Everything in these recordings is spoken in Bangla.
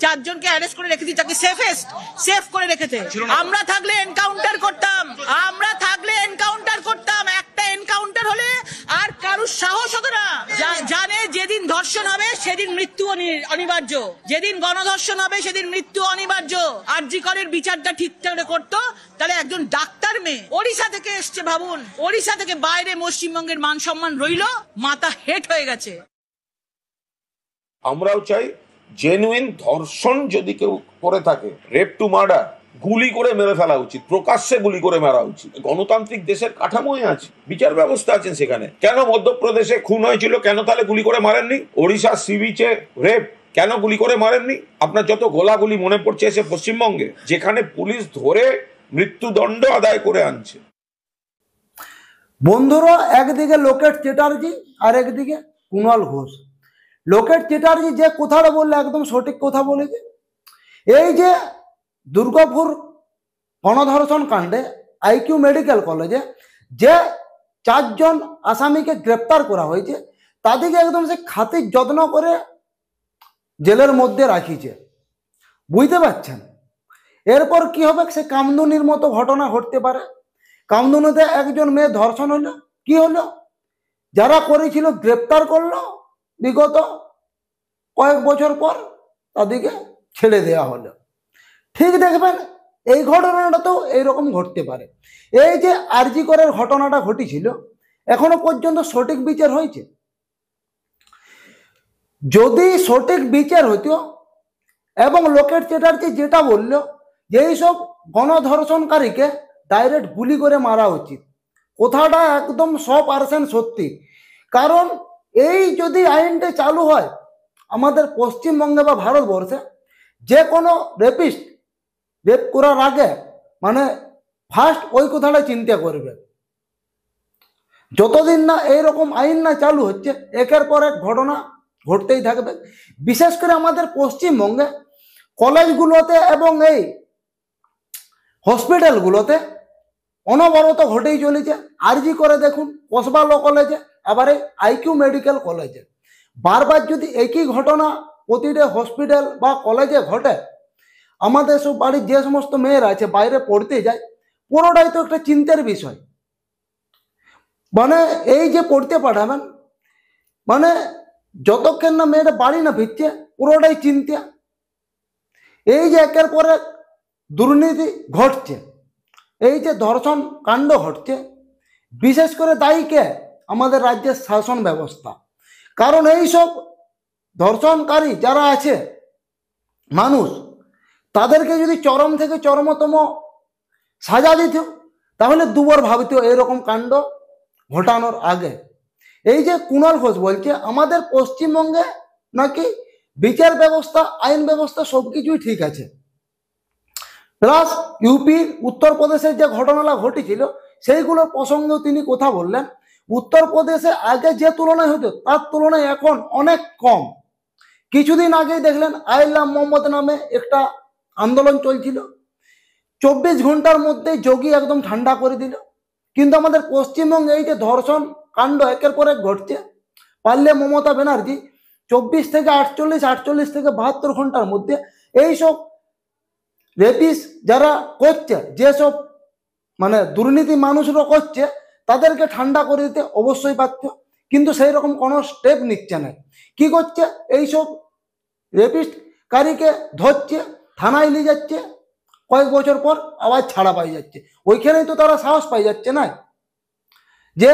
চারজনকে অ্যারেস্ট করে রেখে দিই, তাকে সেফ করে রেখেছে। আমরা থাকলে এনকাউন্টার করতাম, একটা এনকাউন্টার হলে আর কারুর সাহস হতো না। জানে যেদিন ধর্ষণ হবে সেদিন মৃত্যু অনিবার্য, যেদিন গণধর্ষণ হবে সেদিন মৃত্যু অনিবার্য। আরজি করের বিচারটা ঠিকঠাক করতো তাহলে একজন ডাক্তার মেয়ে ওড়িশা থেকে এসছে, ভাবুন ওড়িশা থেকে বাইরে পশ্চিমবঙ্গের মান সম্মান রইল, মাথা হেট হয়ে গেছে। আমরাও চাই জেনুইন ধর্ষণ যদি কেউ করে থাকে, রেপ টু মার্ডার, গুলি করে মেরে ফেলা উচিত, প্রকাশ্যে গুলি করে মারা উচিত। গণতান্ত্রিক দেশের কাঠামোই আছে, বিচার ব্যবস্থা আছেন সেখানে। কেন মধ্যপ্রদেশে খুন হয়েছিল, কেন তাহলে গুলি করে মারেননি? ওড়িশা সি বিচে রেপ, কেন গুলি করে মারেননি? আপনার যত গোলাগুলি মনে পড়ছে এসে পশ্চিমবঙ্গে, যেখানে পুলিশ ধরে মৃত্যুদণ্ড আদায় করে আনছে। বন্ধুরা, একদিকে লোকেট চ্যাটার্জি আর একদিকে কুণাল ঘোষ। লোকেট চ্যাটার্জি যে কথাটা বললে একদম সঠিক কথা বলেছে। এই যে দুর্গাপুর গণধর্ষণ কাণ্ডে আইকিউ মেডিকেল কলেজে যে 4 জন আসামিকে গ্রেপ্তার করা হয়েছে, তাদেরকে একদম সে খাতির যত্ন করে জেলের মধ্যে রাখিছে, বুঝতে পারছেন? এরপর কি হবে? সে কামদুনির মতো ঘটনা ঘটতে পারে। কামদুনিতে একজন মেয়ে ধর্ষণ হলো, কি হলো? যারা করেছিল গ্রেপ্তার করলো, বিগত কয়েক বছর পর তাদেরকে ছেড়ে দেওয়া হলো। ঠিক দেখবেন এই ঘটনাটা তো এইরকম ঘটতে পারে। এই যে আরজি করের ঘটনাটা ঘটেছিল, এখনো পর্যন্ত সঠিক বিচার হয়েছে? যদি সঠিক বিচার হইতো এবং লোকেট চ্যাটার্জি যেটা বলল যে এইসব গণধর্ষণকারীকে ডাইরেক্ট গুলি করে মারা উচিত, কথাটা একদম 100% সত্যি। কারণ এই যদি আইনটা চালু হয় আমাদের পশ্চিমবঙ্গে বা ভারতবর্ষে, যে কোনো রেপিস্ট রেপ করার আগে মানে ফার্স্ট ওই কথাটা চিন্তা করবে। যতদিন না এইরকম আইন না চালু হচ্ছে, একের পর এক ঘটনা ঘটতেই থাকবে। বিশেষ করে আমাদের পশ্চিমবঙ্গে কলেজগুলোতে এবং এই হসপিটালগুলোতে অনবরত ঘটেই চলেছে। আরজি করে দেখুন কসবা ল কলেজে, আবার এই আইকিউ মেডিকেল কলেজে। বারবার যদি একই ঘটনা প্রতিটা হসপিটাল বা কলেজে ঘটে, আমাদের সব বাড়ির যে সমস্ত মেয়েরা আছে বাইরে পড়তে যায়, পুরোটাই তো একটা চিন্তার বিষয়। মানে এই যে পড়তে পাঠাবেন, মানে যতক্ষণ না মেয়েটা বাড়ি না ফিরছে পুরোটাই চিন্তা। এই যে একের পর এক দুর্নীতি ঘটছে, এই যে ধর্ষণ কাণ্ড ঘটছে, বিশেষ করে দায়ী কে? আমাদের রাজ্যের শাসন ব্যবস্থা। কারণ এই সব ধর্ষণকারী যারা আছে মানুষ, তাদেরকে যদি চরম থেকে চরমতম সাজা দিত, তাহলে দুবার ভাবিত এরকম কাণ্ড ঘটানোর আগে। এই যে কুণাল ঘোষ বলছে আমাদের পশ্চিমবঙ্গে নাকি বিচার ব্যবস্থা, আইন ব্যবস্থা সবকিছুই ঠিক আছে, প্লাস ইউপি উত্তরপ্রদেশের যে ঘটনাটা ঘটেছিল সেইগুলোর প্রসঙ্গেও তিনি কথা বললেন। উত্তরপ্রদেশে আগে যে তুলনায় হতো তার তুলনায় এখন অনেক কম। কিছুদিন আগেই দেখলেন আই লাভ মোহাম্মদ নামে একটা আন্দোলন চলছিল, 24 ঘন্টার মধ্যে যোগী একদম ঠান্ডা করে দিল। কিন্তু আমাদের পশ্চিমবঙ্গে এই যে ধর্ষণ কাণ্ড একের পর এক ঘটছে, পারলে মমতা ব্যানার্জি 24 থেকে 48, 48 থেকে 72 ঘন্টার মধ্যে এইসব রেপিস যারা করছে, যেসব মানে দুর্নীতি মানুষরা করছে, তাদেরকে ঠান্ডা করে দিতে অবশ্যই পারত। কিন্তু সেই রকম কোনো স্টেপ নিচ্ছে না। কি করছে? এইসব রেপিস্টকারীকে ধরছে, থানায় নিয়ে যাচ্ছে, কয়েক বছর পর আবার ছাড়া পাই যাচ্ছে। ওইখানেই তো তারা সাহস পাই যাচ্ছে না যে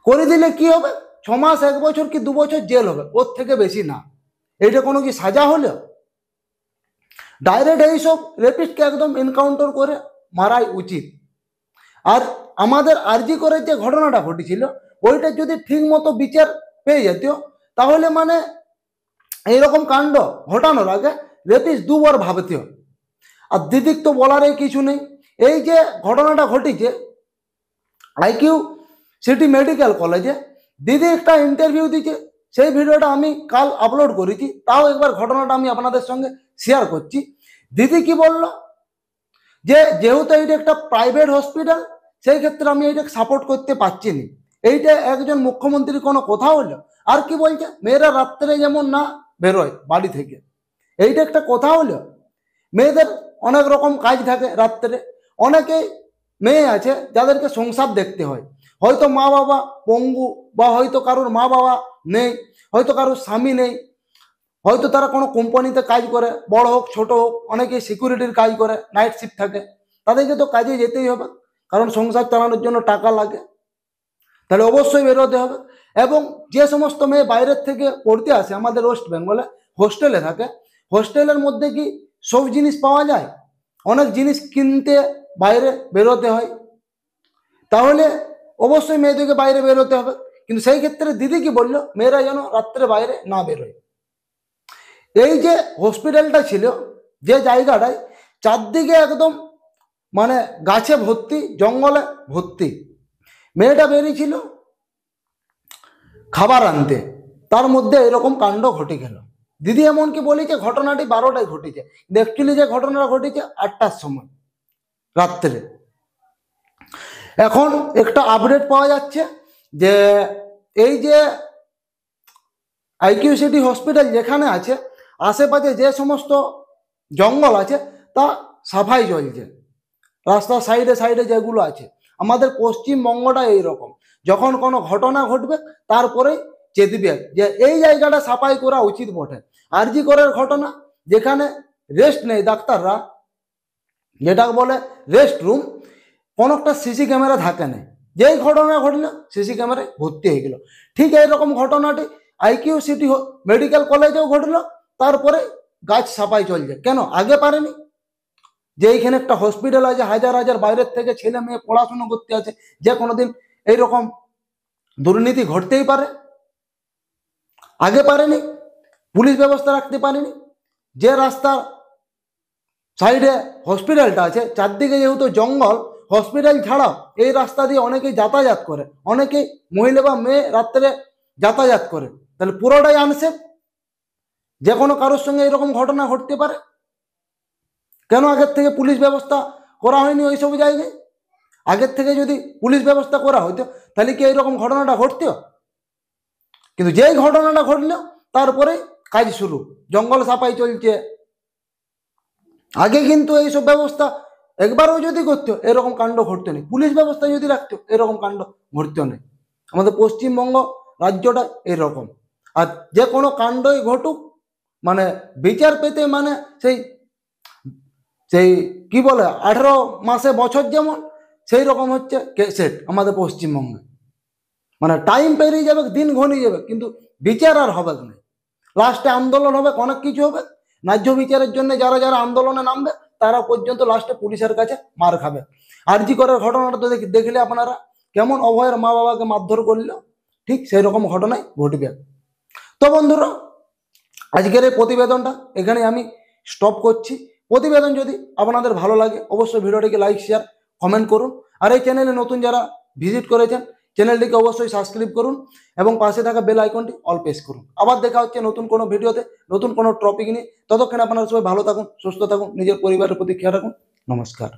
করে দিলে কি হবে, 6 মাস, 1 বছর কি 2 বছর জেল হবে, ওর থেকে বেশি না। এইটা কোনো কি সাজা হলো? ডাইরেক্ট এইসব রেপিস্টকে একদম এনকাউন্টার করে মারাই উচিত। আর আমাদের আরজি করে যে ঘটনাটা ঘটেছিল, ওইটা যদি ঠিক মতো বিচার পেয়ে যেত, তাহলে মানে এইরকম কাণ্ড ঘটানোর আগে রেপিস্ট দুবার ভাবতে। আর দিদিক তো বলারই কিছু নেই। এই যে ঘটনাটা ঘটেছে আইকিউ সিটি মেডিকেল কলেজে, দিদি একটা ইন্টারভিউ দিচ্ছে, সেই ভিডিওটা আমি কাল আপলোড করেছি। তাও একবার ঘটনাটা আমি আপনাদের সঙ্গে শেয়ার করছি। দিদি কি বলল, যে যেহেতু এইটা একটা প্রাইভেট হসপিটাল, সেই ক্ষেত্রে আমি এইটা সাপোর্ট করতে পারছি না। এইটা একজন মুখ্যমন্ত্রী কোনো কথা হলো? আর কি বলছে, মেয়েরা রাত্রে যেমন না বেরোয় বাড়ি থেকে, এইটা একটা কথা হলো? মেয়েদের অনেক রকম কাজ থাকে রাত্রে, অনেকে মেয়ে আছে যাদেরকে সংসার দেখতে হয়, হয়তো মা বাবা পঙ্গু, বা হয়তো কারোর মা বাবা নেই, হয়তো কারোর স্বামী নেই, হয়তো তারা কোনো কোম্পানিতে কাজ করে, বড় হোক ছোট হোক, অনেকে সিকিউরিটির কাজ করে, নাইট শিফট থাকে, তাদেরকে তো কাজে যেতেই হবে, কারণ সংসার চালানোর জন্য টাকা লাগে, তাহলে অবশ্যই বেরোতে হবে। এবং যে সমস্ত মেয়ে বাইরের থেকে পড়তে আসে আমাদের ওয়েস্ট বেঙ্গলে, হোস্টেলে থাকে, হোস্টেলের মধ্যে কি সব জিনিস পাওয়া যায়? অনেক জিনিস কিনতে বাইরে বেরোতে হয়, তাহলে অবশ্যই মেয়েদেরকে বাইরে বেরোতে হবে। কিন্তু সেই ক্ষেত্রে দিদি কি বললো, মেয়েরা যেন রাত্রে বাইরে না বেরোয়। এই যে হসপিটালটা ছিল, যে জায়গাটায় চারদিকে একদম মানে গাছে ভর্তি, জঙ্গলে ভর্তি, মেয়েটা বেরিয়েছিল খাবার আনতে, তার মধ্যে এরকম কাণ্ড ঘটে গেল। দিদি এমনকি বলেছে ঘটনাটি 12টায় ঘটেছে, অ্যাকচুয়ালি যে ঘটনাটা ঘটেছে 8টার সময় রাত্রে। এখন একটা আপডেট পাওয়া যাচ্ছে যে এই যে আইকিউ সিটি হসপিটাল যেখানে আছে, আশেপাশে যে সমস্ত জঙ্গল আছে তা সাফাই চলছে, রাস্তার সাইডে সাইডে যেগুলো আছে। আমাদের পশ্চিমবঙ্গটা এইরকম, যখন কোনো ঘটনা ঘটবে তারপরে চেতবে যে এই জায়গাটা সাফাই করা উচিত বটে। আরজি করের ঘটনা, যেখানে রেস্ট নেই ডাক্তাররা, যেটা বলে রেস্ট রুম, কোনো একটা সিসি ক্যামেরা থাকে না, যেই ঘটনা ঘটলো সিসি ক্যামেরায় ভর্তি হয়ে গেল। ঠিক এইরকম ঘটনাটি আইকিউ সিটি মেডিকেল কলেজেও ঘটলো, তারপরে গাছ সাফাই চলছে। কেন আগে পারেনি? যে এইখানে একটা হসপিটাল আছে, হাজার হাজার বাইরের থেকে ছেলে মেয়ে পড়াশোনা করতে আছে, যে কোনোদিন এইরকম দুর্নীতি ঘটতেই পারে, আগে পারেনি, পুলিশ ব্যবস্থা রাখতে পারেনি। যে রাস্তার সাইডে হসপিটালটা আছে, চারদিকে যেহেতু জঙ্গল, হসপিটাল ছাড়াও এই রাস্তা দিয়ে অনেকেই যাতায়াত করে, অনেকেই মহিলা বা মেয়ে রাত্রে যাতায়াত করে, তাহলে পুরোটাই আনসেফ, যে কোনো কারোর সঙ্গে এরকম ঘটনা ঘটতে পারে। কেন আগের থেকে পুলিশ ব্যবস্থা করা হয়নি ওইসব জায়গায়? আগের থেকে যদি পুলিশ ব্যবস্থা করা হইতো তাহলে কি এইরকম ঘটনাটা ঘটতো? কিন্তু যেই ঘটনাটা ঘটলো তারপরে কাজ শুরু, জঙ্গল সাফাই চলছে। আগে কিন্তু এইসব ব্যবস্থা একবারও যদি করতো এরকম কাণ্ড ঘটতো না, পুলিশ ব্যবস্থা যদি রাখতো এরকম কাণ্ড ঘটতো না। আমাদের পশ্চিমবঙ্গ রাজ্যটা এরকম। আর যে কোনো কাণ্ডই ঘটুক, মানে বিচার পেতে মানে সেই সেই কি বলে 18 মাসে বছর যেমন, সেই রকম হচ্ছে সেট আমাদের পশ্চিমবঙ্গে। মানে টাইম পেরিয়ে যাবে, দিন ঘনিয়ে যাবে, কিন্তু বিচার আর হবে না। লাস্টে আন্দোলন হবে, অনেক কিছু হবে, ন্যায্য বিচারের জন্য যারা যারা আন্দোলনে নামবে তারা পর্যন্ত লাস্টে পুলিশের কাছে মার খাবে। আরজি করার ঘটনাটা তো দেখলে আপনারা, কেমন অভয়ের মা বাবাকে মারধর করলো, ঠিক সেই রকম ঘটনাই ঘটবে। তো বন্ধুরা, আজকের এই প্রতিবেদনটা এখানে আমি স্টপ করছি। প্রতিবেদন যদি আপনাদের ভালো লাগে অবশ্যই ভিডিওটিকে লাইক, শেয়ার, কমেন্ট করুন। আর এই চ্যানেলে নতুন যারা ভিজিট করেছেন চ্যানেলটিকে অবশ্যই সাবস্ক্রাইব করুন এবং পাশে থাকা বেল আইকনটি অল প্রেস করুন। আবার দেখা হচ্ছে নতুন কোনো ভিডিওতে, নতুন কোনো টপিক নিয়ে। ততক্ষণে আপনারা সবাই ভালো থাকুন, সুস্থ থাকুন, নিজের পরিবারের প্রতি খেয়াল রাখুন। নমস্কার।